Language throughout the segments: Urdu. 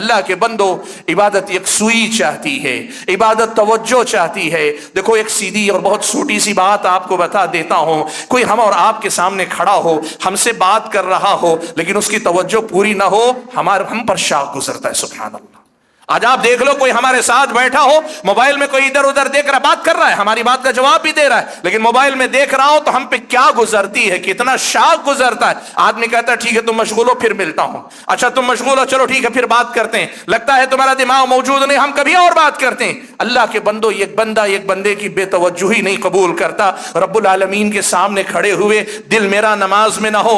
اللہ کے بندو، عبادت یکسوئی چاہتی ہے، عبادت توجہ چاہتی ہے۔ دیکھو ایک سیدھی اور بہت چھوٹی سی بات آپ کو بتا دیتا ہوں، کوئی ہم اور آپ کے سامنے کھڑا ہو، ہم سے بات کر رہا ہو، لیکن اس کی توجہ پوری نہ ہو، ہم پر شاق گزرتا ہے۔ سبحان اللہ۔ آج آپ دیکھ لو کوئی ہمارے ساتھ بیٹھا ہو، موبائل میں کوئی ادھر ادھر دیکھ رہا، بات کر رہا ہے، ہماری بات کا جواب بھی دے رہا ہے، لیکن موبائل میں دیکھ رہا ہو تو ہم پہ کیا گزرتی ہے، کتنا شاق گزرتا ہے۔ آدمی کہتا ہے ٹھیک ہے تم مشغول ہو پھر ملتا ہوں، اچھا تم مشغول ہو چلو ٹھیک ہے پھر بات کرتے ہیں، لگتا ہے تمہارا دماغ موجود نہیں، ہم کبھی اور بات کرتے ہیں۔ اللہ کے بندو، ایک بندہ ایک بندے کی بے توجہی نہیں قبول کرتا۔ رب العالمین کے سامنے کھڑے ہوئے دل میرا نماز میں نہ ہو،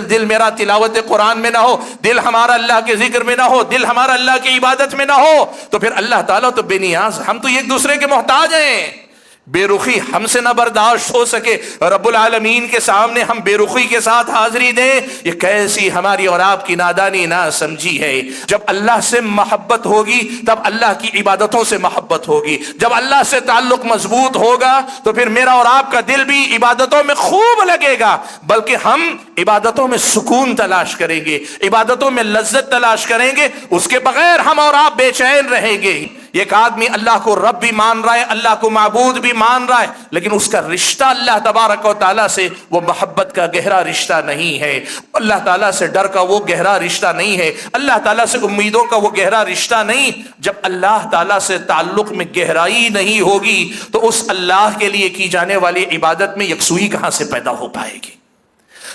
دل میرا تلاوت قرآن میں نہ ہو، دل ہمارا اللہ کے ذکر میں نہ ہو، دل ہمارا اللہ کی عبادت میں نہ ہو، تو پھر اللہ تعالیٰ تو بے نیاز، ہم تو ایک دوسرے کے محتاج ہیں۔ بے رخی ہم سے نہ برداشت ہو سکے، رب العالمین کے سامنے ہم بے رخی کے ساتھ حاضری دیں، یہ کیسی ہماری اور آپ کی نادانی نہ سمجھی ہے۔ جب اللہ سے محبت ہوگی تب اللہ کی عبادتوں سے محبت ہوگی، جب اللہ سے تعلق مضبوط ہوگا تو پھر میرا اور آپ کا دل بھی عبادتوں میں خوب لگے گا، بلکہ ہم عبادتوں میں سکون تلاش کریں گے، عبادتوں میں لذت تلاش کریں گے، اس کے بغیر ہم اور آپ بے چین رہیں گے۔ ایک آدمی اللہ کو رب بھی مان رہا ہے، اللہ کو معبود بھی مان رہا ہے، لیکن اس کا رشتہ اللہ تبارک و تعالیٰ سے وہ محبت کا گہرا رشتہ نہیں ہے، اللہ تعالیٰ سے ڈر کا وہ گہرا رشتہ نہیں ہے، اللہ تعالیٰ سے امیدوں کا وہ گہرا رشتہ نہیں۔ جب اللہ تعالیٰ سے تعلق میں گہرائی نہیں ہوگی تو اس اللہ کے لیے کی جانے والی عبادت میں یکسوئی کہاں سے پیدا ہو پائے گی؟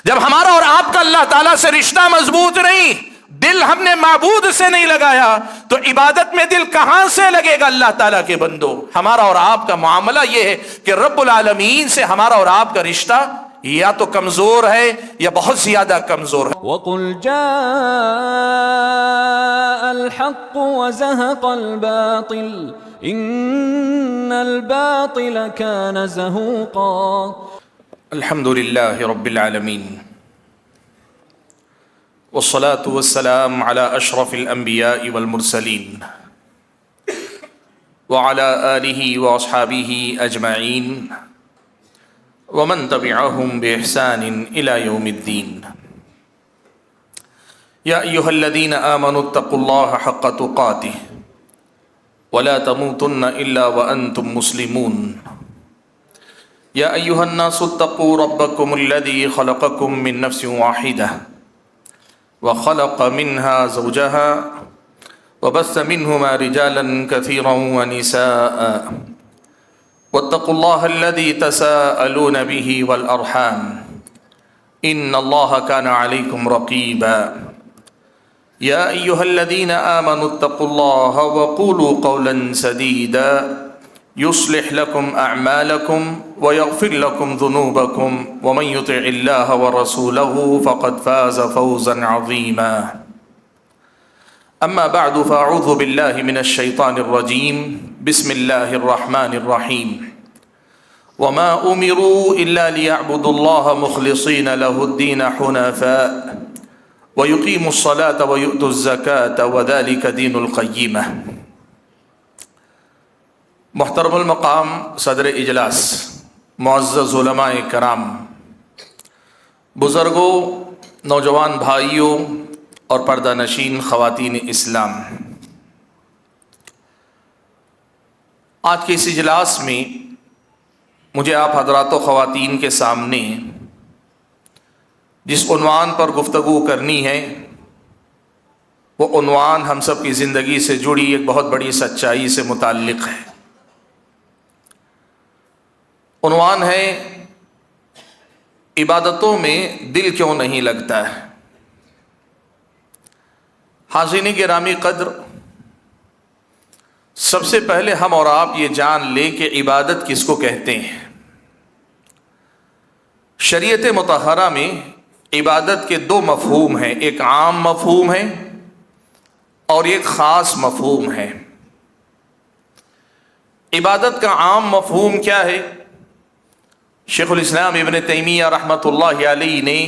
جب ہمارا اور آپ کا اللہ تعالیٰ سے رشتہ مضبوط نہیں، دل ہم نے معبود سے نہیں لگایا، تو عبادت میں دل کہاں سے لگے گا؟ اللہ تعالیٰ کے بندو، ہمارا اور آپ کا معاملہ یہ ہے کہ رب العالمین سے ہمارا اور آپ کا رشتہ یا تو کمزور ہے یا بہت زیادہ کمزور ہے۔ وَقُلْ جَاءَ الْحَقُّ وَزَهَقَ الْبَاطِلُ إِنَّ الْبَاطِلَ كَانَ زَهُوقًا۔ الحمد للہ رب العالمین، والصلاة والسلام على أشرف الأنبياء والمرسلين وعلى آله وأصحابه أجمعين ومن تبعهم بإحسان إلى يوم الدين۔ يا أيها الذين آمنوا اتقوا الله حق تقاته ولا تموتن إلا وأنتم مسلمون۔ يا أيها الناس اتقوا ربكم الذي خلقكم من نفس واحدة وخلق منها زوجها وبث منهما رجالا كثيرا ونساء واتقوا الله الذي تساءلون به والأرحام إن الله كان عليكم رقيبا۔ يا أيها الذين آمنوا اتقوا الله وقولوا قولا سديدا يصلح لكم أعمالكم ويغفر لكم ذنوبكم ومن يطع الله ورسوله فقد فاز فوزا عظيما۔ أما بعد فأعوذ بالله من الشيطان الرجيم، بسم الله الرحمن الرحيم۔ وما أمروا إلا ليعبدوا الله مخلصين له الدين حنفاء ويقيموا الصلاة ويؤتوا الزكاة وذلك دين القيمة۔ محترم المقام صدر اجلاس، معزز علماء کرام، بزرگوں، نوجوان بھائیوں اور پردہ نشین خواتین اسلام، آج کے اس اجلاس میں مجھے آپ حضرات و خواتین کے سامنے جس عنوان پر گفتگو کرنی ہے وہ عنوان ہم سب کی زندگی سے جڑی ایک بہت بڑی سچائی سے متعلق ہے۔ عنوان ہے عبادتوں میں دل کیوں نہیں لگتا ہے۔ حاضرین گرامی قدر، سب سے پہلے ہم اور آپ یہ جان لیں کہ عبادت کس کو کہتے ہیں۔ شریعت مطہرہ میں عبادت کے دو مفہوم ہیں، ایک عام مفہوم ہے اور ایک خاص مفہوم ہے۔ عبادت کا عام مفہوم کیا ہے؟ شیخ الاسلام ابن تیمیہ رحمۃ اللہ علیہ نے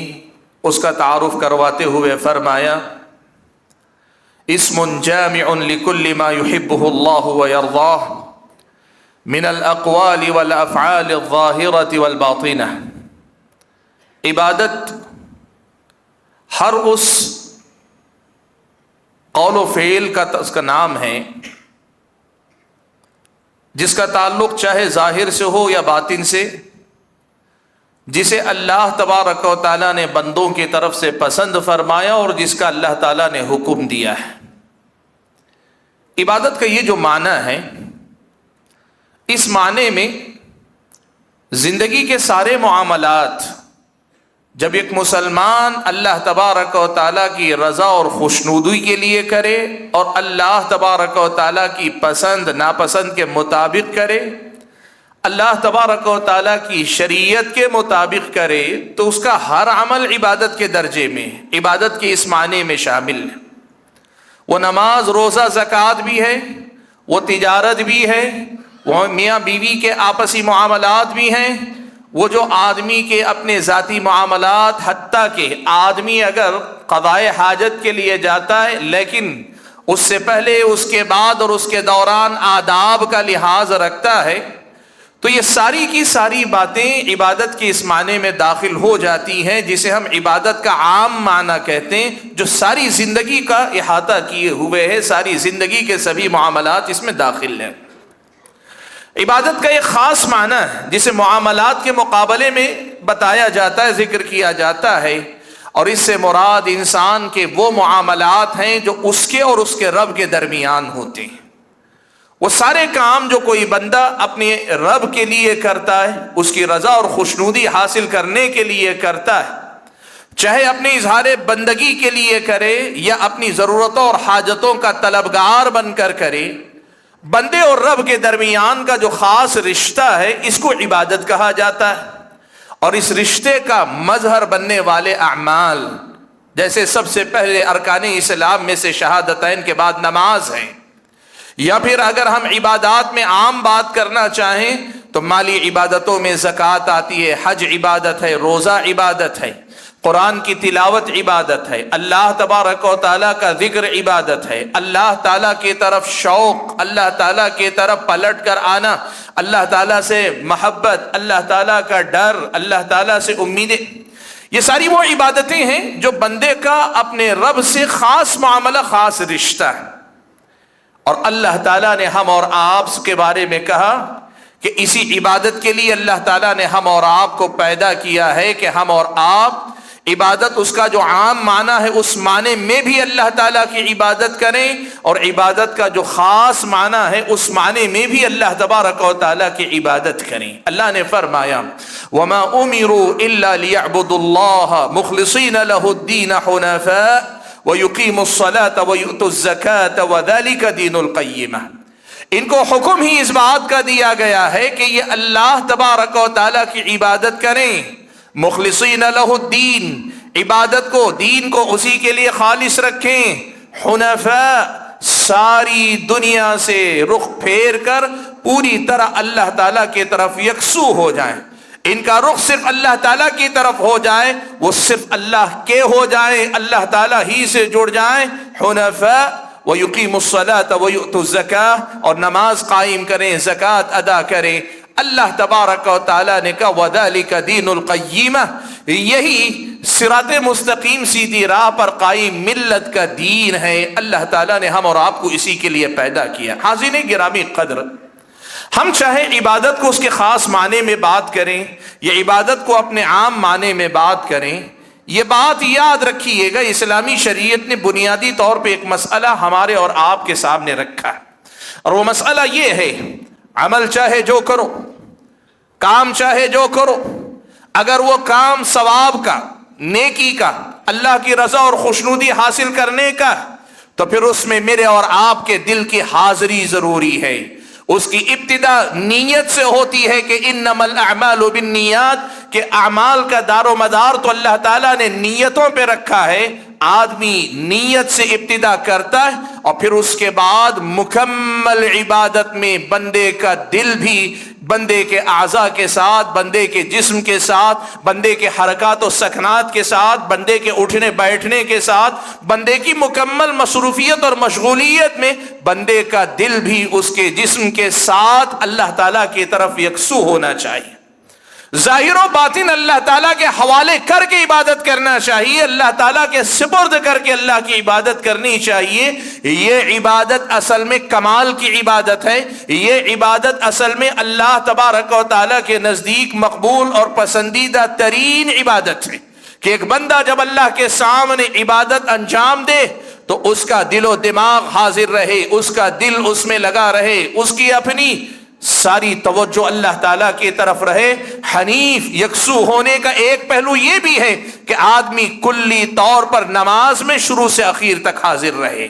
اس کا تعارف کرواتے ہوئے فرمایا، اسم جامع لكل ما يحبه الله ويرضاه من الاقوال والافعال الظاهرة والباطنة۔ عبادت ہر اس قول و فعل کا اس کا نام ہے، جس کا تعلق چاہے ظاہر سے ہو یا باطن سے، جسے اللہ تبارک و تعالیٰ نے بندوں کی طرف سے پسند فرمایا اور جس کا اللہ تعالیٰ نے حکم دیا ہے۔ عبادت کا یہ جو معنی ہے، اس معنی میں زندگی کے سارے معاملات جب ایک مسلمان اللہ تبارک و تعالیٰ کی رضا اور خوشنودی کے لیے کرے اور اللہ تبارک و تعالیٰ کی پسند ناپسند کے مطابق کرے، اللہ تبارک و تعالیٰ کی شریعت کے مطابق کرے، تو اس کا ہر عمل عبادت کے درجے میں، عبادت کے اس معنی میں شامل ہے۔ وہ نماز، روزہ، زکوٰۃ بھی ہے، وہ تجارت بھی ہے، وہ میاں بیوی کے آپسی معاملات بھی ہیں، وہ جو آدمی کے اپنے ذاتی معاملات، حتیٰ کہ آدمی اگر قضائے حاجت کے لیے جاتا ہے لیکن اس سے پہلے، اس کے بعد اور اس کے دوران آداب کا لحاظ رکھتا ہے، تو یہ ساری کی ساری باتیں عبادت کے اس معنی میں داخل ہو جاتی ہیں، جسے ہم عبادت کا عام معنی کہتے ہیں، جو ساری زندگی کا احاطہ کیے ہوئے ہے، ساری زندگی کے سبھی معاملات اس میں داخل ہیں۔ عبادت کا ایک خاص معنی ہے جسے معاملات کے مقابلے میں بتایا جاتا ہے، ذکر کیا جاتا ہے، اور اس سے مراد انسان کے وہ معاملات ہیں جو اس کے اور اس کے رب کے درمیان ہوتے ہیں۔ وہ سارے کام جو کوئی بندہ اپنے رب کے لیے کرتا ہے، اس کی رضا اور خوشنودی حاصل کرنے کے لیے کرتا ہے، چاہے اپنے اظہار بندگی کے لیے کرے یا اپنی ضرورتوں اور حاجتوں کا طلبگار بن کر کرے، بندے اور رب کے درمیان کا جو خاص رشتہ ہے، اس کو عبادت کہا جاتا ہے۔ اور اس رشتے کا مظہر بننے والے اعمال، جیسے سب سے پہلے ارکان اسلام میں سے شہادتین کے بعد نماز ہے، یا پھر اگر ہم عبادات میں عام بات کرنا چاہیں تو مالی عبادتوں میں زکوٰۃ آتی ہے، حج عبادت ہے، روزہ عبادت ہے، قرآن کی تلاوت عبادت ہے، اللہ تبارک و تعالیٰ کا ذکر عبادت ہے، اللہ تعالیٰ کی طرف شوق، اللہ تعالیٰ کی طرف پلٹ کر آنا، اللہ تعالیٰ سے محبت، اللہ تعالیٰ کا ڈر، اللہ تعالیٰ سے امیدیں، یہ ساری وہ عبادتیں ہیں جو بندے کا اپنے رب سے خاص معاملہ، خاص رشتہ ہے۔ اور اللہ تعالیٰ نے ہم اور آپ کے بارے میں کہا کہ اسی عبادت کے لیے اللہ تعالیٰ نے ہم اور آپ کو پیدا کیا ہے کہ ہم اور آپ عبادت، اس کا جو عام معنی ہے اس معنی میں بھی اللہ تعالیٰ کی عبادت کریں، اور عبادت کا جو خاص معنی ہے اس معنی میں بھی اللہ تبارک و تعالیٰ کی عبادت کریں۔ اللہ نے فرمایا وَمَا أُمِرُوا إِلَّا لِيَعْبُدُوا اللَّهَ مُخْلِصِينَ لَهُ الدِّينَ حُنَفَاءَ وَيُقِيمُوا الصَّلَاةَ وَيُؤْتُوا الزَّكَاةَ وَذَلِكَ دِينُ الْقَيِّمَةِ۔ ان کو حکم ہی اس بات کا دیا گیا ہے کہ یہ اللہ تبارک و تعالیٰ کی عبادت کریں، مخلصین لہ الدین، عبادت کو، دین کو اسی کے لیے خالص رکھیں، حنفاء، ساری دنیا سے رخ پھیر کر پوری طرح اللہ تعالیٰ کی طرف یکسو ہو جائیں، ان کا رخ صرف اللہ تعالیٰ کی طرف ہو جائے، وہ صرف اللہ کے ہو جائیں، اللہ تعالیٰ ہی سے جڑ جائیں، حنفاء وَيُقِيمُوا الصَّلَاةَ وَيُؤْتُوا الزَّكَاةَ، اور نماز قائم کریں، زکوٰۃ ادا کریں۔ اللہ تبارک و تعالیٰ نے کہا وَذَلِكَ دِينُ الْقَيِّمَةِ، یہی صراط مستقیم، سیدھی راہ پر قائم ملت کا دین ہے۔ اللہ تعالیٰ نے ہم اور آپ کو اسی کے لیے پیدا کیا۔ حاضرین گرامی قدر، ہم چاہے عبادت کو اس کے خاص معنی میں بات کریں یا عبادت کو اپنے عام معنی میں بات کریں، یہ بات یاد رکھیے گا، اسلامی شریعت نے بنیادی طور پہ ایک مسئلہ ہمارے اور آپ کے سامنے رکھا ہے، اور وہ مسئلہ یہ ہے، عمل چاہے جو کرو، کام چاہے جو کرو، اگر وہ کام ثواب کا، نیکی کا، اللہ کی رضا اور خوشنودی حاصل کرنے کا، تو پھر اس میں میرے اور آپ کے دل کی حاضری ضروری ہے۔ اس کی ابتدا نیت سے ہوتی ہے کہ انما الاعمال بالنیات، کہ اعمال کا دار و مدار تو اللہ تعالیٰ نے نیتوں پہ رکھا ہے۔ آدمی نیت سے ابتدا کرتا ہے اور پھر اس کے بعد مکمل عبادت میں بندے کا دل بھی بندے کے اعضاء کے ساتھ، بندے کے جسم کے ساتھ، بندے کے حرکات و سکنات کے ساتھ، بندے کے اٹھنے بیٹھنے کے ساتھ، بندے کی مکمل مصروفیت اور مشغولیت میں بندے کا دل بھی اس کے جسم کے ساتھ اللہ تعالیٰ کی طرف یکسو ہونا چاہیے۔ ظاہر و باطن اللہ تعالیٰ کے حوالے کر کے عبادت کرنا چاہیے، اللہ تعالیٰ کے سپرد کر کے اللہ کی عبادت کرنی چاہیے۔ یہ عبادت اصل میں کمال کی عبادت ہے، یہ عبادت اصل میں اللہ تبارک و تعالیٰ کے نزدیک مقبول اور پسندیدہ ترین عبادت ہے کہ ایک بندہ جب اللہ کے سامنے عبادت انجام دے تو اس کا دل و دماغ حاضر رہے، اس کا دل اس میں لگا رہے، اس کی اپنی ساری توجہ اللہ تعالیٰ کی طرف رہے۔ حنیف یکسو ہونے کا ایک پہلو یہ بھی ہے کہ آدمی کلی طور پر نماز میں شروع سے آخر تک حاضر رہے۔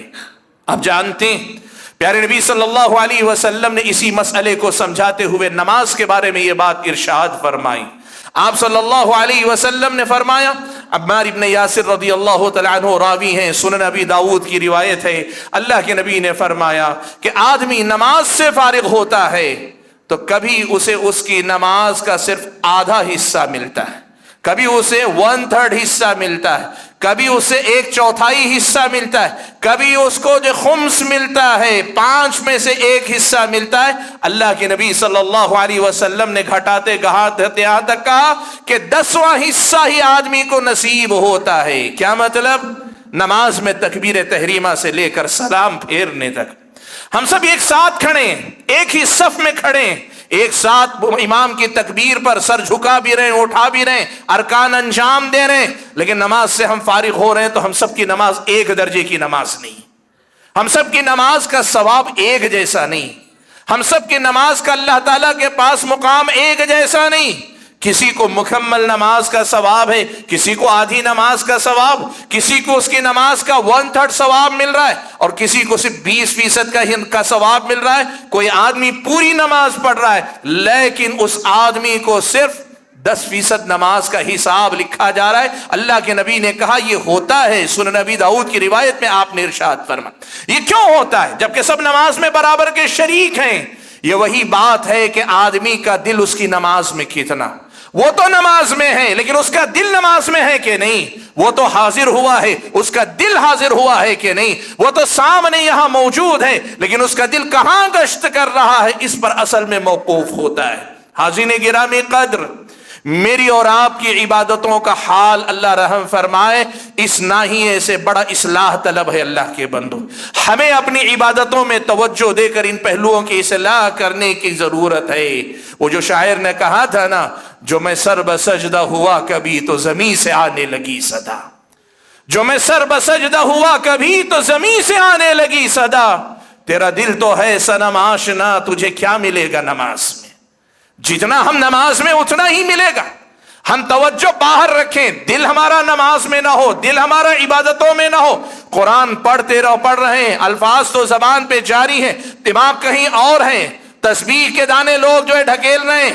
اب جانتے ہیں پیارے نبی صلی اللہ علیہ وسلم نے اسی مسئلے کو سمجھاتے ہوئے نماز کے بارے میں یہ بات ارشاد فرمائی۔ آپ صلی اللہ علیہ وسلم نے فرمایا، عمار ابن یاسر رضی اللہ تعالیٰ عنہ راوی ہیں، سنن ابی داؤد کی روایت ہے، اللہ کے نبی نے فرمایا کہ آدمی نماز سے فارغ ہوتا ہے تو کبھی اسے اس کی نماز کا صرف آدھا حصہ ملتا ہے، کبھی اسے 1/3 حصہ ملتا ہے، کبھی اسے 1/4 حصہ ملتا ہے، کبھی اس کو جو خمس ملتا ہے، 5 میں سے 1 حصہ ملتا ہے۔ اللہ کے نبی صلی اللہ علیہ وسلم نے گھٹاتے گھٹاتے یہاں تک کہا کہ 10واں حصہ ہی آدمی کو نصیب ہوتا ہے۔ کیا مطلب؟ نماز میں تکبیر تحریمہ سے لے کر سلام پھیرنے تک ہم سب ایک ساتھ کھڑے ہیں، ایک ہی صف میں کھڑے ہیں، ایک ساتھ امام کی تکبیر پر سر جھکا بھی رہے ہیں، اٹھا بھی رہے ہیں، ارکان انجام دے رہے ہیں، لیکن نماز سے ہم فارغ ہو رہے ہیں تو ہم سب کی نماز ایک درجے کی نماز نہیں، ہم سب کی نماز کا ثواب ایک جیسا نہیں، ہم سب کی نماز کا اللہ تعالیٰ کے پاس مقام ایک جیسا نہیں۔ کسی کو مکمل نماز کا ثواب ہے، کسی کو آدھی نماز کا ثواب، کسی کو اس کی نماز کا 1/3 ثواب مل رہا ہے اور کسی کو صرف 20% کا ثواب مل رہا ہے۔ کوئی آدمی پوری نماز پڑھ رہا ہے لیکن اس آدمی کو صرف 10% نماز کا حساب لکھا جا رہا ہے۔ اللہ کے نبی نے کہا یہ ہوتا ہے، سنن ابی داؤد کی روایت میں آپ نے ارشاد فرمایا۔ یہ کیوں ہوتا ہے جبکہ سب نماز میں برابر کے شریک ہیں؟ یہ وہی بات ہے کہ آدمی کا دل اس کی نماز میں کتنا، وہ تو نماز میں ہے لیکن اس کا دل نماز میں ہے کہ نہیں، وہ تو حاضر ہوا ہے، اس کا دل حاضر ہوا ہے کہ نہیں، وہ تو سامنے یہاں موجود ہے لیکن اس کا دل کہاں گشت کر رہا ہے، اس پر اصل میں موقوف ہوتا ہے۔ حاضرین گرامی قدر، میری اور آپ کی عبادتوں کا حال اللہ رحم فرمائے اس ناحیے سے بڑا اصلاح طلب ہے۔ اللہ کے بندو، ہمیں اپنی عبادتوں میں توجہ دے کر ان پہلوؤں کی اصلاح کرنے کی ضرورت ہے۔ وہ جو شاعر نے کہا تھا نا، جو میں سر بسجدہ ہوا کبھی تو زمین سے آنے لگی صدا، جو میں سر بسجدہ ہوا کبھی تو زمین سے آنے لگی صدا، تیرا دل تو ہے صنم آشنا، تجھے کیا ملے گا نماز میں؟ جتنا ہم نماز میں اتنا ہی ملے گا۔ ہم توجہ باہر رکھیں، دل ہمارا نماز میں نہ ہو، دل ہمارا عبادتوں میں نہ ہو۔ قرآن پڑھتے رہو، پڑھ رہے ہیں، الفاظ تو زبان پہ جاری ہیں، دماغ کہیں اور ہیں، تسبیح کے دانے لوگ جو ہے ڈھکیل رہے ہیں۔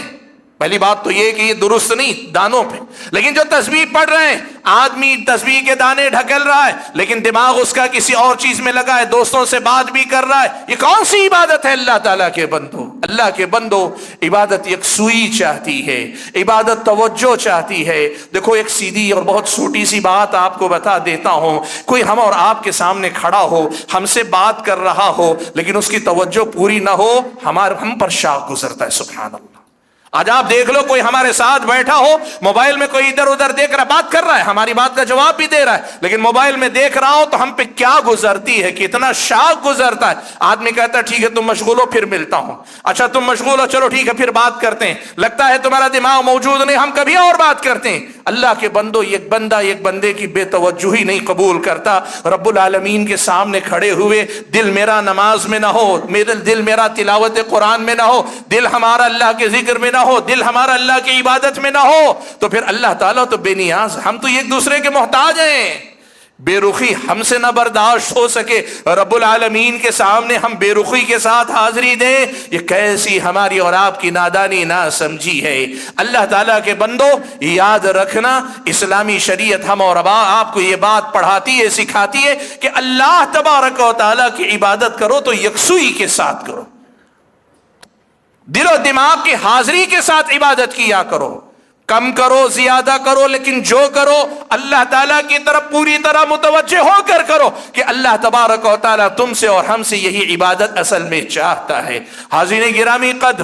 پہلی بات تو یہ کہ یہ درست نہیں دانوں پہ، لیکن جو تسبیح پڑھ رہے ہیں، آدمی تسبیح کے دانے ڈھکل رہا ہے لیکن دماغ اس کا کسی اور چیز میں لگا ہے، دوستوں سے بات بھی کر رہا ہے، یہ کون سی عبادت ہے؟ اللہ تعالیٰ کے بندو، اللہ کے بندو، عبادت یکسوئی چاہتی ہے، عبادت توجہ چاہتی ہے۔ دیکھو ایک سیدھی اور بہت چھوٹی سی بات آپ کو بتا دیتا ہوں، کوئی ہم اور آپ کے سامنے کھڑا ہو، ہم سے بات کر رہا ہو لیکن اس کی توجہ پوری نہ ہو، ہم پر شاخ گزرتا ہے۔ سبحان اللہ، آج آپ دیکھ لو کوئی ہمارے ساتھ بیٹھا ہو، موبائل میں کوئی ادھر ادھر دیکھ رہا، بات کر رہا ہے، ہماری بات کا جواب بھی دے رہا ہے لیکن موبائل میں دیکھ رہا ہو تو ہم پہ کیا گزرتی ہے، کتنا شاخ گزرتا ہے۔ آدمی کہتا ہے ٹھیک ہے تم مشغول ہو پھر ملتا ہوں، اچھا تم مشغول ہو چلو ٹھیک ہے پھر بات کرتے ہیں، لگتا ہے تمہارا دماغ موجود نہیں، ہم کبھی اور بات کرتے ہیں۔ اللہ کے بندو، ایک بندہ ایک بندے کی بے توجہی نہیں قبول کرتا۔ رب العالمین کے سامنے کھڑے ہوئے دل میرا نماز میں نہ ہو، دل میرا تلاوت قرآن میں نہ ہو، دل ہمارا اللہ کے ذکر میں نہ ہو، دل ہمارا اللہ کی عبادت میں نہ ہو، تو پھر اللہ تعالیٰ تو بے نیاز، ہم تو ایک دوسرے کے محتاج ہیں۔ بے رخی ہم سے نہ برداشت ہو سکے، رب العالمین کے سامنے ہم بے رخی کے ساتھ حاضری دیں، یہ کیسی ہماری اور آپ کی نادانی نہ سمجھی ہے۔ اللہ تعالیٰ کے بندو، یاد رکھنا اسلامی شریعت ہم اور آپ کو یہ بات پڑھاتی ہے، سکھاتی ہے کہ اللہ تبارک و تعالیٰ کی عبادت کرو تو یکسوئی کے ساتھ کرو، دل و دماغ کی حاضری کے ساتھ عبادت کیا کرو، کم کرو زیادہ کرو لیکن جو کرو اللہ تعالیٰ کی طرف پوری طرح متوجہ ہو کر کرو کہ اللہ تبارک و تعالیٰ تم سے اور ہم سے یہی عبادت اصل میں چاہتا ہے۔ حاضرین گرامی قدر،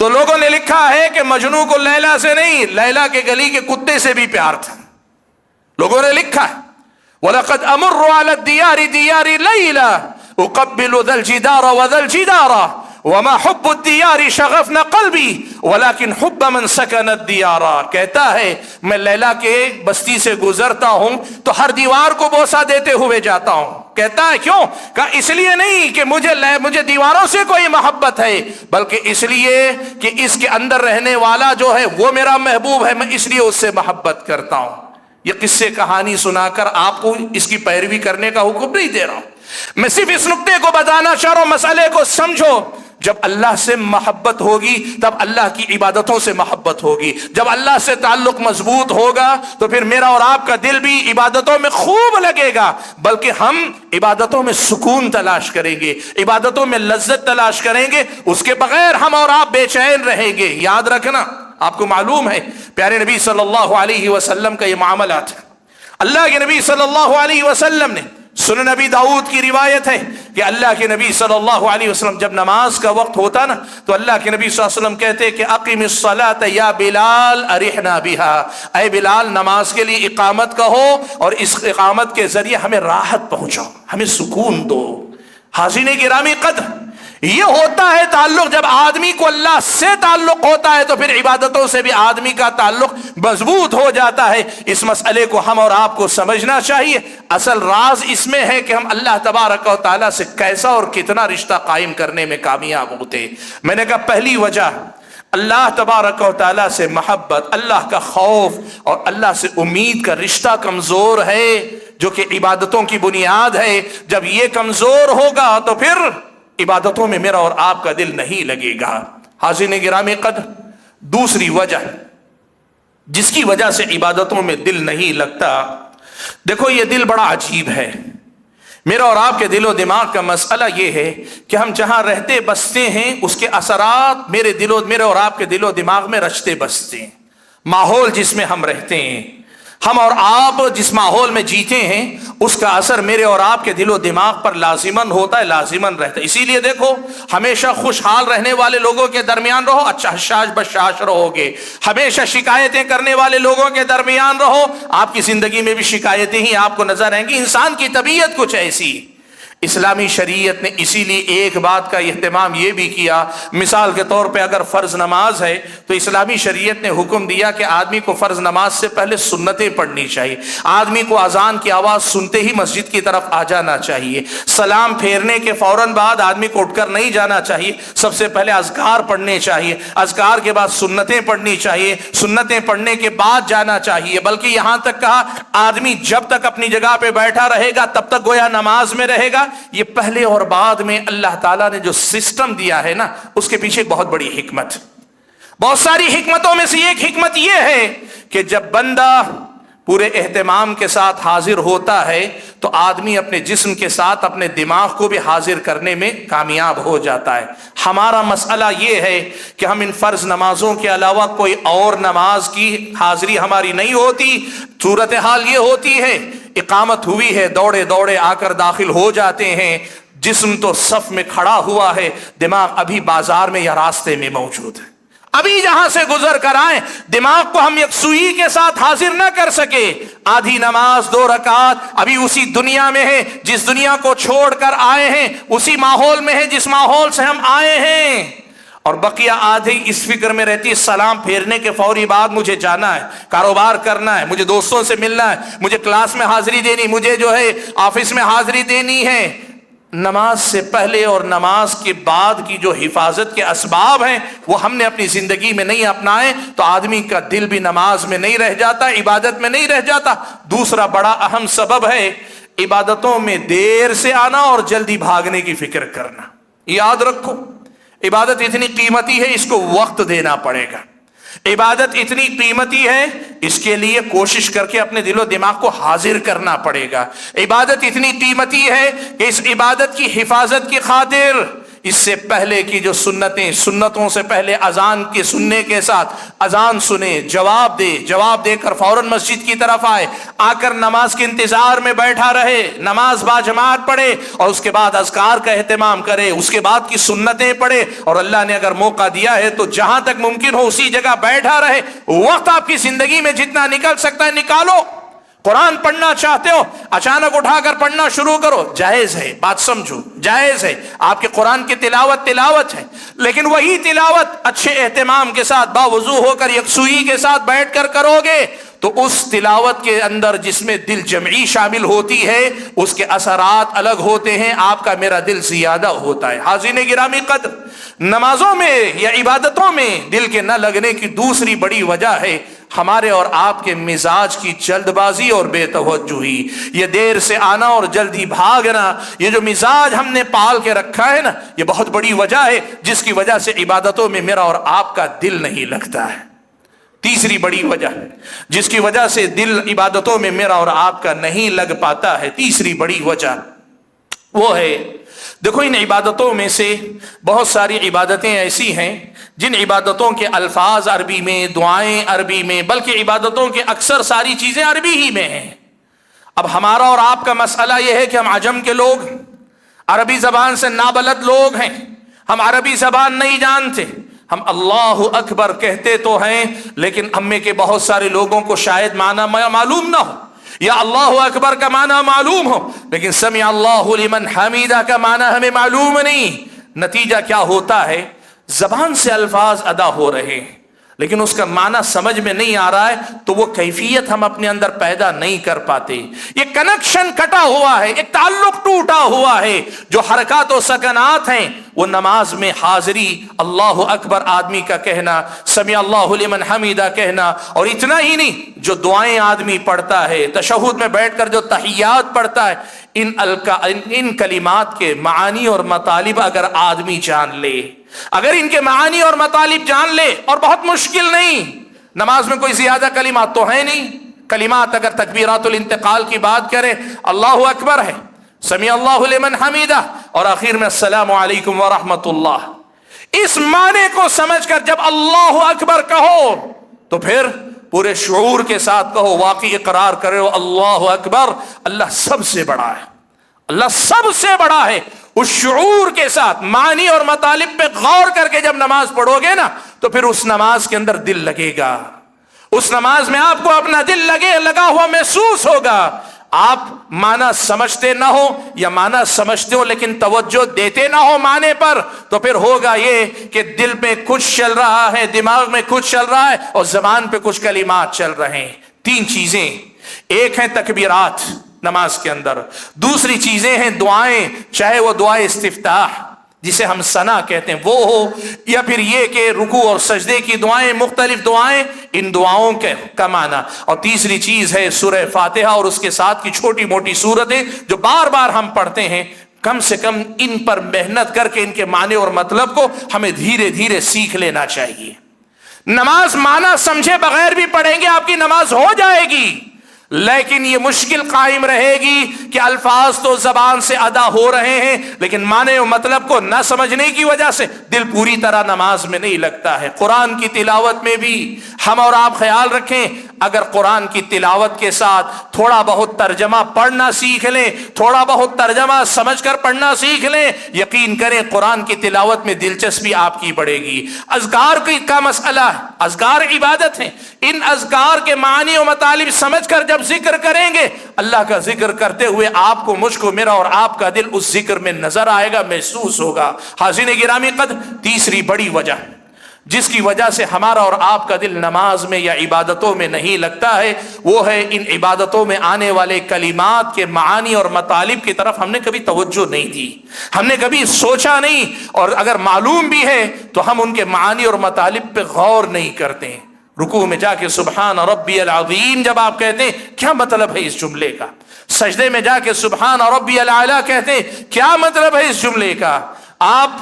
تو لوگوں نے لکھا ہے کہ مجنو کو لیلا سے نہیں، لیلا کے گلی کے کتے سے بھی پیار تھا. لوگوں نے لکھا ہے وَلَقَدْ أَمُرُّ عَلَى الدِّيَارِ دِيَارِ لَيْلًا أُقَبِّلُ ذَا الْجِدَارَ وَذَا الْجِدَارَ وَمَا حُبُّ الدِّيَارِ شَغَفْنَ قَلْبِي وَلَكِنْ حُبَّ مَنْ سَكَنَ الدِّيَارَ. کہتا ہے میں لیلا کے بستی سے گزرتا ہوں تو ہر دیوار کو بوسہ دیتے ہوئے جاتا ہوں. کہتا ہے کیوں؟ کہا اس لیے نہیں کہ مجھے دیواروں سے کوئی محبت ہے، بلکہ اس لیے کہ اس کے اندر رہنے والا جو ہے وہ میرا محبوب ہے، میں اس لیے اس سے محبت کرتا ہوں. یہ قصے کہانی سنا کر آپ کو اس کی پیروی کرنے کا حکم نہیں دے رہا ہوں، میں صرف اس نقطے کو بتانا چاہ رہا ہوں. مسئلے کو سمجھو. جب اللہ سے محبت ہوگی تب اللہ کی عبادتوں سے محبت ہوگی. جب اللہ سے تعلق مضبوط ہوگا تو پھر میرا اور آپ کا دل بھی عبادتوں میں خوب لگے گا، بلکہ ہم عبادتوں میں سکون تلاش کریں گے، عبادتوں میں لذت تلاش کریں گے. اس کے بغیر ہم اور آپ بے چین رہیں گے. یاد رکھنا، آپ کو معلوم ہے پیارے نبی صلی اللہ علیہ وسلم کا یہ معاملات ہے. اللہ کے نبی صلی اللہ علیہ وسلم نے، سنن نبی داؤد کی روایت ہے کہ اللہ کے نبی صلی اللہ علیہ وسلم جب نماز کا وقت ہوتا نا تو اللہ کے نبی صلی اللہ علیہ وسلم کہتے کہ اقیم الصلاۃ یا بلال ارحنا بہا، اے بلال نماز کے لیے اقامت کہو اور اس اقامت کے ذریعے ہمیں راحت پہنچاؤ، ہمیں سکون دو. حاضرین گرامی قدر، یہ ہوتا ہے تعلق. جب آدمی کو اللہ سے تعلق ہوتا ہے تو پھر عبادتوں سے بھی آدمی کا تعلق مضبوط ہو جاتا ہے. اس مسئلے کو ہم اور آپ کو سمجھنا چاہیے. اصل راز اس میں ہے کہ ہم اللہ تبارک و تعالیٰ سے کیسا اور کتنا رشتہ قائم کرنے میں کامیاب ہوتے. میں نے کہا پہلی وجہ اللہ تبارک و تعالیٰ سے محبت، اللہ کا خوف اور اللہ سے امید کا رشتہ کمزور ہے، جو کہ عبادتوں کی بنیاد ہے. جب یہ کمزور ہوگا تو پھر عبادتوں میں میرا اور آپ کا دل نہیں لگے گا. حاضرین گرامی قدر، دوسری وجہ جس کی وجہ سے عبادتوں میں دل نہیں لگتا، دیکھو یہ دل بڑا عجیب ہے. میرا اور آپ کے دل و دماغ کا مسئلہ یہ ہے کہ ہم جہاں رہتے بستے ہیں اس کے اثرات میرے اور آپ کے دل و دماغ میں رچتے بستے ہیں. ماحول جس میں ہم رہتے ہیں، ہم اور آپ جس ماحول میں جیتے ہیں، اس کا اثر میرے اور آپ کے دل و دماغ پر لازماً ہوتا ہے، لازماً رہتا ہے. اسی لیے دیکھو، ہمیشہ خوشحال رہنے والے لوگوں کے درمیان رہو، اچھا حشاش بشاش رہو گے. ہمیشہ شکایتیں کرنے والے لوگوں کے درمیان رہو، آپ کی زندگی میں بھی شکایتیں ہی آپ کو نظر آئیں گی. انسان کی طبیعت کچھ ایسی. اسلامی شریعت نے اسی لیے ایک بات کا اہتمام یہ بھی کیا، مثال کے طور پہ اگر فرض نماز ہے تو اسلامی شریعت نے حکم دیا کہ آدمی کو فرض نماز سے پہلے سنتیں پڑھنی چاہیے. آدمی کو اذان کی آواز سنتے ہی مسجد کی طرف آ جانا چاہیے. سلام پھیرنے کے فوراً بعد آدمی کو اٹھ کر نہیں جانا چاہیے، سب سے پہلے اذکار پڑھنے چاہیے، اذکار کے بعد سنتیں پڑھنی چاہیے، سنتیں پڑھنے کے بعد جانا چاہیے. بلکہ یہاں تک کہا آدمی جب تک اپنی جگہ پہ بیٹھا رہے گا تب تک گویا نماز میں رہے گا. یہ پہلے اور بعد میں اللہ تعالیٰ نے جو سسٹم دیا ہے نا، اس کے پیچھے بہت بڑی حکمت، بہت ساری حکمتوں میں سے ایک حکمت یہ ہے کہ جب بندہ پورے اہتمام کے ساتھ حاضر ہوتا ہے تو آدمی اپنے جسم کے ساتھ اپنے دماغ کو بھی حاضر کرنے میں کامیاب ہو جاتا ہے. ہمارا مسئلہ یہ ہے کہ ہم ان فرض نمازوں کے علاوہ کوئی اور نماز کی حاضری ہماری نہیں ہوتی. صورتحال یہ ہوتی ہے اقامت ہوئی ہے، دوڑے دوڑے آ کر داخل ہو جاتے ہیں، جسم تو صف میں کھڑا ہوا ہے، دماغ ابھی بازار میں یا راستے میں موجود ہے. ابھی جہاں سے گزر کر آئیں، دماغ کو ہم یکسوئی کے ساتھ حاضر نہ کر سکے. آدھی نماز 2 رکعات ابھی اسی دنیا میں ہے جس دنیا کو چھوڑ کر آئے ہیں، اسی ماحول میں ہے جس ماحول سے ہم آئے ہیں، اور بقیہ آدھی اس فکر میں رہتی ہے سلام پھیرنے کے فوری بعد مجھے جانا ہے، کاروبار کرنا ہے، مجھے دوستوں سے ملنا ہے، مجھے کلاس میں حاضری دینی، مجھے جو ہے آفس میں حاضری دینی ہے. نماز سے پہلے اور نماز کے بعد کی جو حفاظت کے اسباب ہیں وہ ہم نے اپنی زندگی میں نہیں اپنائے تو آدمی کا دل بھی نماز میں نہیں رہ جاتا، عبادت میں نہیں رہ جاتا. دوسرا بڑا اہم سبب ہے عبادتوں میں دیر سے آنا اور جلدی بھاگنے کی فکر کرنا. یاد رکھو عبادت اتنی قیمتی ہے، اس کو وقت دینا پڑے گا. عبادت اتنی قیمتی ہے، اس کے لیے کوشش کر کے اپنے دل و دماغ کو حاضر کرنا پڑے گا. عبادت اتنی قیمتی ہے کہ اس عبادت کی حفاظت کی خاطر اس سے پہلے کی جو سنتیں، سنتوں سے پہلے اذان کے سننے کے ساتھ اذان سنے، جواب دے کر فوراً مسجد کی طرف آئے، آ کر نماز کے انتظار میں بیٹھا رہے، نماز باجماعت پڑھے اور اس کے بعد اذکار کا اہتمام کرے، اس کے بعد کی سنتیں پڑھے، اور اللہ نے اگر موقع دیا ہے تو جہاں تک ممکن ہو اسی جگہ بیٹھا رہے، وقت آپ کی زندگی میں جتنا نکل سکتا ہے نکالو۔ قرآن پڑھنا چاہتے ہو اچانک اٹھا کر پڑھنا شروع کرو، جائز ہے، بات سمجھو، جائز ہے، آپ کے قرآن کی تلاوت ہے، لیکن وہی تلاوت اچھے اہتمام کے ساتھ باوضو ہو کر یکسوئی کے ساتھ بیٹھ کر کرو گے تو اس تلاوت کے اندر جس میں دل جمعی شامل ہوتی ہے اس کے اثرات الگ ہوتے ہیں، آپ کا میرا دل زیادہ ہوتا ہے۔ حاضرین گرامی قدر، نمازوں میں یا عبادتوں میں دل کے نہ لگنے کی دوسری بڑی وجہ ہے ہمارے اور آپ کے مزاج کی جلد بازی اور بے توجہی، یہ دیر سے آنا اور جلدی بھاگنا، یہ جو مزاج ہم نے پال کے رکھا ہے نا، یہ بہت بڑی وجہ ہے جس کی وجہ سے عبادتوں میں میرا اور آپ کا دل نہیں لگتا ہے۔ تیسری بڑی وجہ جس کی وجہ سے دل عبادتوں میں میرا اور آپ کا نہیں لگ پاتا ہے، تیسری بڑی وجہ وہ ہے، دیکھو ان عبادتوں میں سے بہت ساری عبادتیں ایسی ہیں جن عبادتوں کے الفاظ عربی میں، دعائیں عربی میں، بلکہ عبادتوں کے اکثر ساری چیزیں عربی ہی میں ہیں۔ اب ہمارا اور آپ کا مسئلہ یہ ہے کہ ہم عجم کے لوگ، عربی زبان سے نابلد لوگ ہیں، ہم عربی زبان نہیں جانتے، ہم اللہ اکبر کہتے تو ہیں لیکن ہم میں کے بہت سارے لوگوں کو شاید معنی معلوم نہ ہو، یا اللہ اکبر کا معنی معلوم ہو لیکن سمع اللہ لمن حمیدہ کا معنی ہمیں معلوم نہیں۔ نتیجہ کیا ہوتا ہے، زبان سے الفاظ ادا ہو رہے ہیں لیکن اس کا معنی سمجھ میں نہیں آ رہا ہے، تو وہ کیفیت ہم اپنے اندر پیدا نہیں کر پاتے، یہ کنیکشن کٹا ہوا ہے، ایک تعلق ٹوٹا ہوا ہے۔ جو حرکات و سکنات ہیں وہ نماز میں حاضری، اللہ اکبر آدمی کا کہنا، سمع اللہ لمن حمیدہ کہنا، اور اتنا ہی نہیں، جو دعائیں آدمی پڑھتا ہے، تشہد میں بیٹھ کر جو تحیات پڑھتا ہے، ان کلمات کے معانی اور مطالب اگر آدمی جان لے، اگر ان کے معانی اور مطالب جان لے، اور بہت مشکل نہیں، نماز میں کوئی زیادہ کلمات تو ہے نہیں، کلمات اگر تکبیرات الانتقال کی بات کریں، اللہ اکبر ہے، سمع اللہ لمن حمیدہ، اور آخر میں السلام علیکم ورحمت اللہ، اس معنی کو سمجھ کر جب اللہ اکبر کہو تو پھر پورے شعور کے ساتھ کہو، واقعی اقرار کرو اللہ اکبر، اللہ سب سے بڑا ہے، اللہ سب سے بڑا ہے۔ اس شعور کے ساتھ معنی اور مطالب پہ غور کر کے جب نماز پڑھو گے نا تو پھر اس نماز کے اندر دل لگے گا، اس نماز میں آپ کو اپنا دل لگا ہوا محسوس ہوگا۔ آپ معنی سمجھتے نہ ہو یا معنی سمجھتے ہو لیکن توجہ دیتے نہ ہو معنی پر، تو پھر ہوگا یہ کہ دل میں کچھ چل رہا ہے، دماغ میں کچھ چل رہا ہے اور زبان پہ کچھ کلمات چل رہے ہیں۔ تین چیزیں، ایک ہیں تکبیرات نماز کے اندر، دوسری چیزیں ہیں دعائیں، چاہے وہ دعائے استفتاح جسے ہم ثنا کہتے ہیں وہ ہو، یا پھر یہ کہ رکوع اور سجدے کی دعائیں، مختلف دعائیں، ان دعاؤں کا معنی، اور تیسری چیز ہے سورہ فاتحہ اور اس کے ساتھ کی چھوٹی موٹی سورتیں جو بار بار ہم پڑھتے ہیں، کم سے کم ان پر محنت کر کے ان کے معنی اور مطلب کو ہمیں دھیرے دھیرے سیکھ لینا چاہیے۔ نماز معنی سمجھے بغیر بھی پڑھیں گے آپ کی نماز ہو جائے گی، لیکن یہ مشکل قائم رہے گی کہ الفاظ تو زبان سے ادا ہو رہے ہیں لیکن معنی و مطلب کو نہ سمجھنے کی وجہ سے دل پوری طرح نماز میں نہیں لگتا ہے۔ قرآن کی تلاوت میں بھی ہم اور آپ خیال رکھیں، اگر قرآن کی تلاوت کے ساتھ تھوڑا بہت ترجمہ پڑھنا سیکھ لیں، تھوڑا بہت ترجمہ سمجھ کر پڑھنا سیکھ لیں، یقین کریں قرآن کی تلاوت میں دلچسپی آپ کی بڑھے گی۔ اذکار کا مسئلہ ہے، اذکار عبادت ہیں، ان اذکار کے معنی و مطالب سمجھ کر جب ذکر کریں گے، اللہ کا ذکر کرتے ہوئے آپ کو، مجھ کو، میرا اور آپ کا دل اس ذکر میں نظر آئے گا، محسوس ہوگا۔ حاضرین گرامی قدر، تیسری بڑی وجہ جس کی وجہ سے ہمارا اور آپ کا دل نماز میں یا عبادتوں میں نہیں لگتا ہے، وہ ہے ان عبادتوں میں آنے والے کلمات کے معانی اور مطالب کی طرف ہم نے کبھی توجہ نہیں دی، ہم نے کبھی سوچا نہیں، اور اگر معلوم بھی ہے تو ہم ان کے معانی اور مطالب پہ غور نہیں کرتے۔ رکوع میں جا کے سبحان ربی العظیم جب آپ کہتے ہیں کیا مطلب ہے اس جملے کا، سجدے میں جا کے سبحان ربی الاعلی کہتے ہیں کیا مطلب ہے اس جملے کا، آپ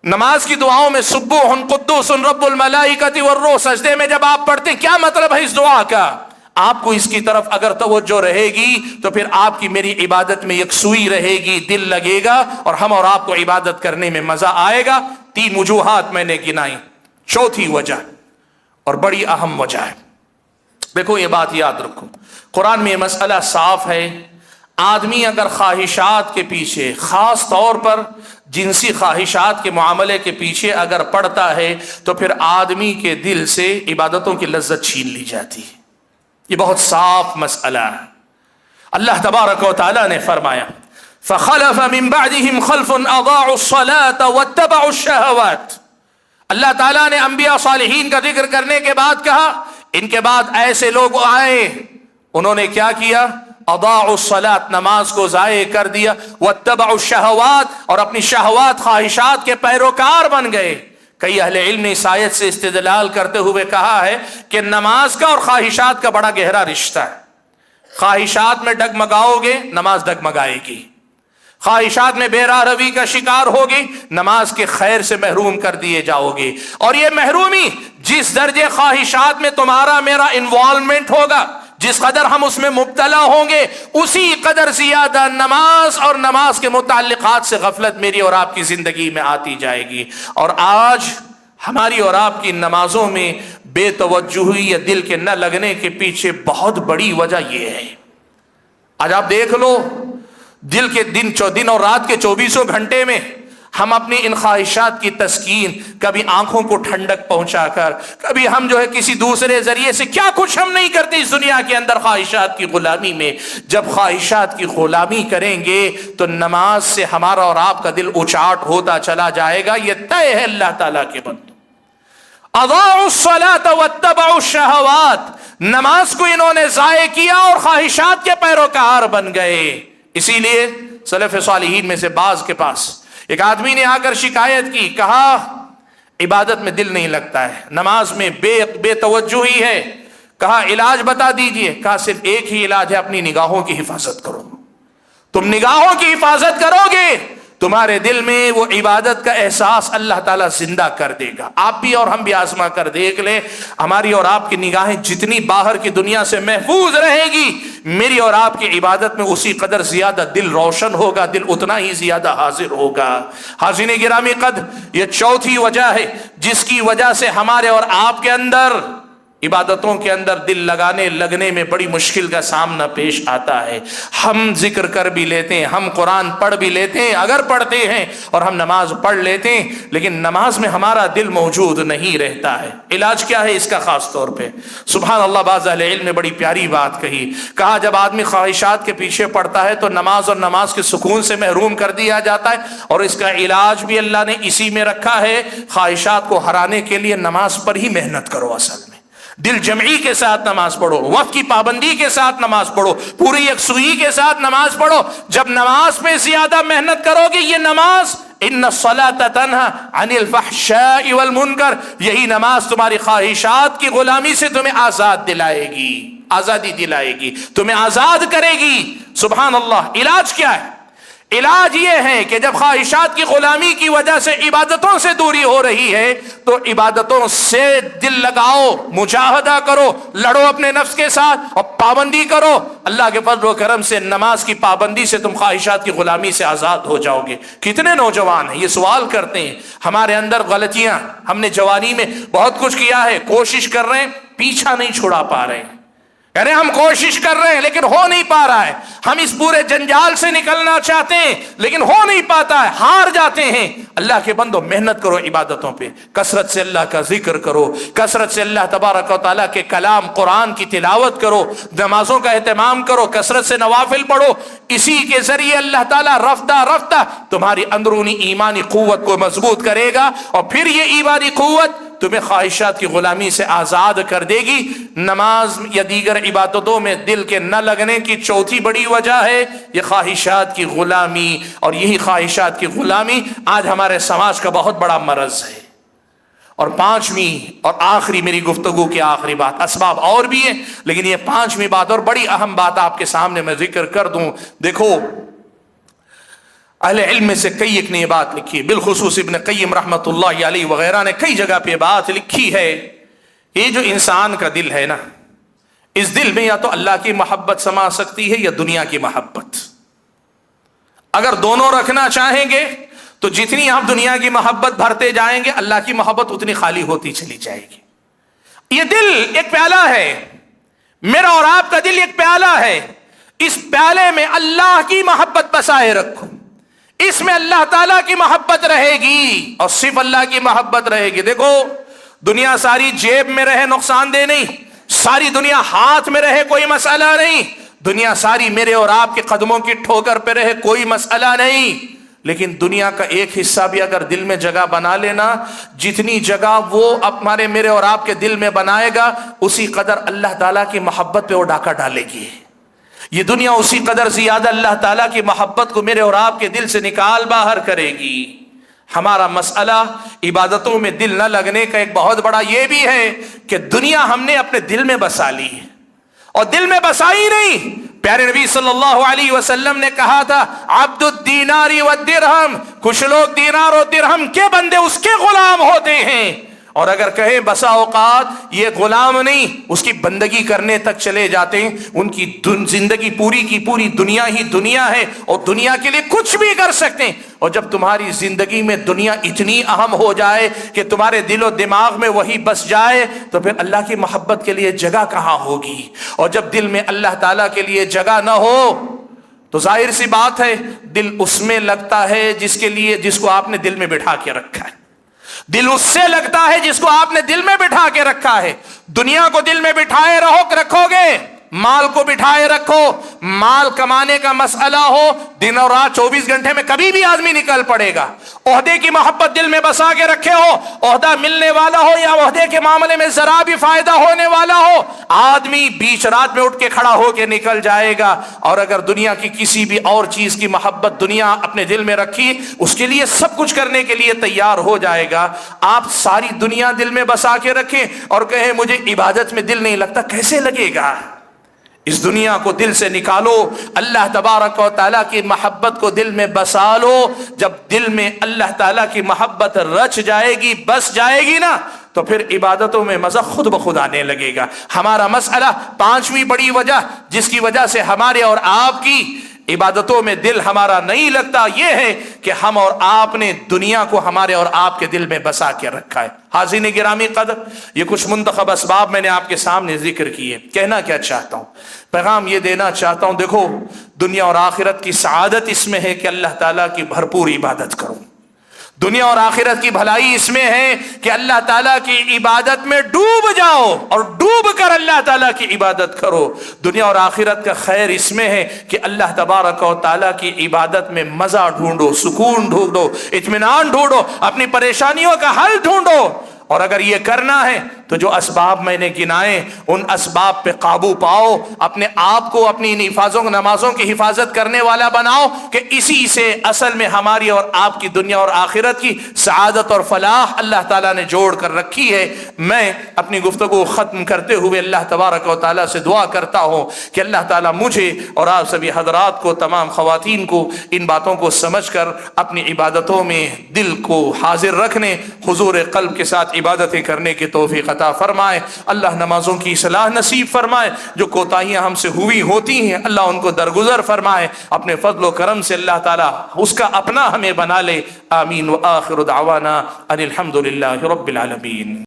نماز کی دعاؤں میں سبوح قدوس رب الملائکۃ والروح، سجدے میں جب آپ پڑھتے ہیں کیا مطلب ہے اس دعا کا، آپ کو اس کی طرف اگر توجہ رہے گی تو پھر آپ کی میری عبادت میں یکسوئی رہے گی، دل لگے گا اور ہم اور آپ کو عبادت کرنے میں مزہ آئے گا۔ 3 وجوہات میں نے گنائی، چوتھی وجہ اور بڑی اہم وجہ ہے، دیکھو یہ بات یاد رکھو، قرآن میں یہ مسئلہ صاف ہے، آدمی اگر خواہشات کے پیچھے، خاص طور پر جنسی خواہشات کے معاملے کے پیچھے اگر پڑتا ہے تو پھر آدمی کے دل سے عبادتوں کی لذت چھین لی جاتی ہے۔ یہ بہت صاف مسئلہ ہے۔ اللہ تبارک و تعالی نے فرمایا فَخَلَفَ مِن بَعْدِهِمْ خَلْفٌ أَضَاعُوا الصَّلَاةَ وَاتَّبَعُوا الشَّهَوَاتِ۔ اللہ تعالیٰ نے انبیاء صالحین کا ذکر کرنے کے بعد کہا ان کے بعد ایسے لوگ آئے، انہوں نے کیا کیا؟ اضاعوا الصلاۃ، نماز کو ضائع کر دیا، واتبعوا الشہوات، اور اپنی شہوات خواہشات کے پیروکار بن گئے۔ کئی اہل علم نے اس آیت سے استدلال کرتے ہوئے کہا ہے کہ نماز کا اور خواہشات کا بڑا گہرا رشتہ ہے۔ خواہشات میں ڈگمگاؤ گے، نماز ڈگمگائے گی۔ خواہشات میں بے راہ روی کا شکار ہوگی، نماز کے خیر سے محروم کر دیے جاؤ گے۔ اور یہ محرومی جس درجے خواہشات میں تمہارا میرا انوالومنٹ ہوگا، جس قدر ہم اس میں مبتلا ہوں گے، اسی قدر زیادہ نماز اور نماز کے متعلقات سے غفلت میری اور آپ کی زندگی میں آتی جائے گی۔ اور آج ہماری اور آپ کی نمازوں میں بے توجہی یا دل کے نہ لگنے کے پیچھے بہت بڑی وجہ یہ ہے۔ آج آپ دیکھ لو، دل کے دن اور رات کے 24 گھنٹے میں ہم اپنی ان خواہشات کی تسکین، کبھی آنکھوں کو ٹھنڈک پہنچا کر، کبھی ہم جو ہے کسی دوسرے ذریعے سے، کیا کچھ ہم نہیں کرتے اس دنیا کے اندر خواہشات کی غلامی میں۔ جب خواہشات کی غلامی کریں گے تو نماز سے ہمارا اور آپ کا دل اچاٹ ہوتا چلا جائے گا، یہ طے ہے اللہ تعالیٰ کے بندوں۔ اضاعوا الصلاۃ واتبعوا الشہوات، نماز کو انہوں نے ضائع کیا اور خواہشات کے پیروکار بن گئے۔ اسی لیے سلف صالحین میں سے بعض کے پاس ایک آدمی نے آ کر شکایت کی، کہا عبادت میں دل نہیں لگتا ہے، نماز میں بے توجہی ہے، کہا علاج بتا دیجئے۔ کہا صرف ایک ہی علاج ہے، اپنی نگاہوں کی حفاظت کرو۔ تم نگاہوں کی حفاظت کرو گے، تمہارے دل میں وہ عبادت کا احساس اللہ تعالیٰ زندہ کر دے گا۔ آپ بھی اور ہم بھی آزما کر دیکھ لیں، ہماری اور آپ کی نگاہیں جتنی باہر کی دنیا سے محفوظ رہے گی، میری اور آپ کی عبادت میں اسی قدر زیادہ دل روشن ہوگا، دل اتنا ہی زیادہ حاضر ہوگا۔ حاضرین گرامی قدر، یہ چوتھی وجہ ہے جس کی وجہ سے ہمارے اور آپ کے اندر عبادتوں کے اندر دل لگنے میں بڑی مشکل کا سامنا پیش آتا ہے۔ ہم ذکر کر بھی لیتے ہیں، ہم قرآن پڑھ بھی لیتے ہیں اگر پڑھتے ہیں، اور ہم نماز پڑھ لیتے ہیں، لیکن نماز میں ہمارا دل موجود نہیں رہتا ہے۔ علاج کیا ہے اس کا؟ خاص طور پہ سبحان اللہ، بعض اہل علم نے بڑی پیاری بات کہی، کہا جب آدمی خواہشات کے پیچھے پڑتا ہے تو نماز اور نماز کے سکون سے محروم کر دیا جاتا ہے، اور اس کا علاج بھی اللہ نے اسی میں رکھا ہے، خواہشات کو ہرانے کے لیے نماز پر ہی محنت کرو۔ اصل میں دل جمعی کے ساتھ نماز پڑھو، وقت کی پابندی کے ساتھ نماز پڑھو، پوری یکسوئی کے ساتھ نماز پڑھو۔ جب نماز پہ زیادہ محنت کرو گے، یہ نماز ان الصلاۃ تنہی عن الفحشاء والمنکر، یہی نماز تمہاری خواہشات کی غلامی سے تمہیں آزاد دلائے گی، آزادی دلائے گی، تمہیں آزاد کرے گی۔ سبحان اللہ۔ علاج کیا ہے؟ علاج یہ ہے کہ جب خواہشات کی غلامی کی وجہ سے عبادتوں سے دوری ہو رہی ہے تو عبادتوں سے دل لگاؤ، مجاہدہ کرو، لڑو اپنے نفس کے ساتھ اور پابندی کرو۔ اللہ کے فضل و کرم سے نماز کی پابندی سے تم خواہشات کی غلامی سے آزاد ہو جاؤ گے۔ کتنے نوجوان ہیں یہ سوال کرتے ہیں، ہمارے اندر غلطیاں، ہم نے جوانی میں بہت کچھ کیا ہے، کوشش کر رہے ہیں، پیچھا نہیں چھڑا پا رہے ہیں، یعنی ہم کوشش کر رہے ہیں لیکن ہو نہیں پا رہا ہے، ہم اس پورے جنجال سے نکلنا چاہتے ہیں لیکن ہو نہیں پاتا ہے، ہار جاتے ہیں۔ اللہ کے بندو، محنت کرو عبادتوں پہ، کثرت سے اللہ کا ذکر کرو، کثرت سے اللہ تبارک و تعالیٰ کے کلام قرآن کی تلاوت کرو، نمازوں کا اہتمام کرو، کثرت سے نوافل پڑھو۔ اسی کے ذریعے اللہ تعالیٰ رفتہ رفتہ تمہاری اندرونی ایمانی قوت کو مضبوط کرے گا، اور پھر یہ ایمانی قوت تمہیں خواہشات کی غلامی سے آزاد کر دے گی۔ نماز یا دیگر عبادتوں میں دل کے نہ لگنے کی چوتھی بڑی وجہ ہے یہ خواہشات کی غلامی، اور یہی خواہشات کی غلامی آج ہمارے سماج کا بہت بڑا مرض ہے۔ اور پانچویں اور آخری، میری گفتگو کی آخری بات، اسباب اور بھی ہیں لیکن یہ پانچویں بات اور بڑی اہم بات آپ کے سامنے میں ذکر کر دوں۔ دیکھو، اہل علم میں سے کئی ایک نے یہ بات لکھی ہے، بالخصوص ابن قیم رحمۃ اللہ علیہ وغیرہ نے کئی جگہ پہ بات لکھی ہے، یہ جو انسان کا دل ہے نا، اس دل میں یا تو اللہ کی محبت سما سکتی ہے یا دنیا کی محبت. اگر دونوں رکھنا چاہیں گے تو جتنی آپ دنیا کی محبت بھرتے جائیں گے اللہ کی محبت اتنی خالی ہوتی چلی جائے گی. یہ دل ایک پیالہ ہے، میرا اور آپ کا دل ایک پیالہ ہے. اس پیالے میں اللہ کی محبت بسائے رکھو، اس میں اللہ تعالیٰ کی محبت رہے گی اور صرف اللہ کی محبت رہے گی. دیکھو دنیا ساری جیب میں رہے نقصان دہ نہیں، ساری دنیا ہاتھ میں رہے کوئی مسئلہ نہیں، دنیا ساری میرے اور آپ کے قدموں کی ٹھوکر پہ رہے کوئی مسئلہ نہیں. لیکن دنیا کا ایک حصہ بھی اگر دل میں جگہ بنا لینا، جتنی جگہ وہ ہمارے میرے اور آپ کے دل میں بنائے گا اسی قدر اللہ تعالیٰ کی محبت پہ وہ ڈاکہ ڈالے گی. یہ دنیا اسی قدر زیادہ اللہ تعالیٰ کی محبت کو میرے اور آپ کے دل سے نکال باہر کرے گی. ہمارا مسئلہ عبادتوں میں دل نہ لگنے کا ایک بہت بڑا یہ بھی ہے کہ دنیا ہم نے اپنے دل میں بسا لی اور دل میں بسائی نہیں. پیارے نبی صلی اللہ علیہ وسلم نے کہا تھا عبد الدینار والدرہم، کچھ لوگ دینار اور درہم کے بندے اس کے غلام ہوتے ہیں، اور اگر کہیں بسا اوقات یہ غلام نہیں اس کی بندگی کرنے تک چلے جاتے ہیں. ان کی زندگی پوری کی پوری دنیا ہی دنیا ہے اور دنیا کے لیے کچھ بھی کر سکتے ہیں. اور جب تمہاری زندگی میں دنیا اتنی اہم ہو جائے کہ تمہارے دل و دماغ میں وہی بس جائے تو پھر اللہ کی محبت کے لیے جگہ کہاں ہوگی؟ اور جب دل میں اللہ تعالیٰ کے لیے جگہ نہ ہو تو ظاہر سی بات ہے دل اس میں لگتا ہے جس کو آپ نے دل میں بٹھا کے رکھا ہے. دل اس سے لگتا ہے جس کو آپ نے دل میں بٹھا کے رکھا ہے. دنیا کو دل میں بٹھائے رکھو گے، مال کو بٹھائے رکھو، مال کمانے کا مسئلہ ہو دن اور رات 24 گھنٹے میں کبھی بھی آدمی نکل پڑے گا. عہدے کی محبت دل میں بسا کے رکھے ہو، عہدہ ملنے والا ہو یا عہدے کے معاملے میں ذرا بھی فائدہ ہونے والا ہو، آدمی بیچ رات میں اٹھ کے کھڑا ہو کے نکل جائے گا. اور اگر دنیا کی کسی بھی اور چیز کی محبت دنیا اپنے دل میں رکھی اس کے لیے سب کچھ کرنے کے لیے تیار ہو جائے گا. آپ ساری دنیا دل میں بسا کے رکھیں اور کہیں مجھے عبادت میں دل نہیں لگتا، کیسے لگے گا؟ اس دنیا کو دل سے نکالو، اللہ تبارک و تعالیٰ کی محبت کو دل میں بسا لو. جب دل میں اللہ تعالیٰ کی محبت رچ جائے گی، بس جائے گی نا، تو پھر عبادتوں میں مزہ خود بخود آنے لگے گا. ہمارا مسئلہ پانچویں بڑی وجہ جس کی وجہ سے ہمارے اور آپ کی عبادتوں میں دل ہمارا نہیں لگتا یہ ہے کہ ہم اور آپ نے دنیا کو ہمارے اور آپ کے دل میں بسا کے رکھا ہے. حاضرین گرامی قدر، یہ کچھ منتخب اسباب میں نے آپ کے سامنے ذکر کیے. کہنا کیا چاہتا ہوں، پیغام یہ دینا چاہتا ہوں، دیکھو دنیا اور آخرت کی سعادت اس میں ہے کہ اللہ تعالیٰ کی بھرپور عبادت کرو. دنیا اور آخرت کی بھلائی اس میں ہے کہ اللہ تعالیٰ کی عبادت میں ڈوب جاؤ اور ڈوب کر اللہ تعالیٰ کی عبادت کرو. دنیا اور آخرت کا خیر اس میں ہے کہ اللہ تبارک و تعالیٰ کی عبادت میں مزہ ڈھونڈو، سکون ڈھونڈو، اطمینان ڈھونڈو، اپنی پریشانیوں کا حل ڈھونڈو. اور اگر یہ کرنا ہے تو جو اسباب میں نے گنائے ان اسباب پہ قابو پاؤ، اپنے آپ کو اپنی ان نمازوں کی حفاظت کرنے والا بناؤ کہ اسی سے اصل میں ہماری اور آپ کی دنیا اور آخرت کی سعادت اور فلاح اللہ تعالیٰ نے جوڑ کر رکھی ہے. میں اپنی گفتگو ختم کرتے ہوئے اللہ تبارک و تعالیٰ سے دعا کرتا ہوں کہ اللہ تعالیٰ مجھے اور آپ سبھی حضرات کو، تمام خواتین کو ان باتوں کو سمجھ کر اپنی عبادتوں میں دل کو حاضر رکھنے، حضور قلب کے ساتھ عبادتیں کرنے کی توفیق عطا فرمائے. اللہ نمازوں کی اصلاح نصیب فرمائے. جو کوتاہیاں ہم سے ہوئی ہوتی ہیں اللہ ان کو درگزر فرمائے. اپنے فضل و کرم سے اللہ تعالیٰ اس کا اپنا ہمیں بنا لے. آمین. وآخر دعوانا ان الحمد للہ رب العالمین.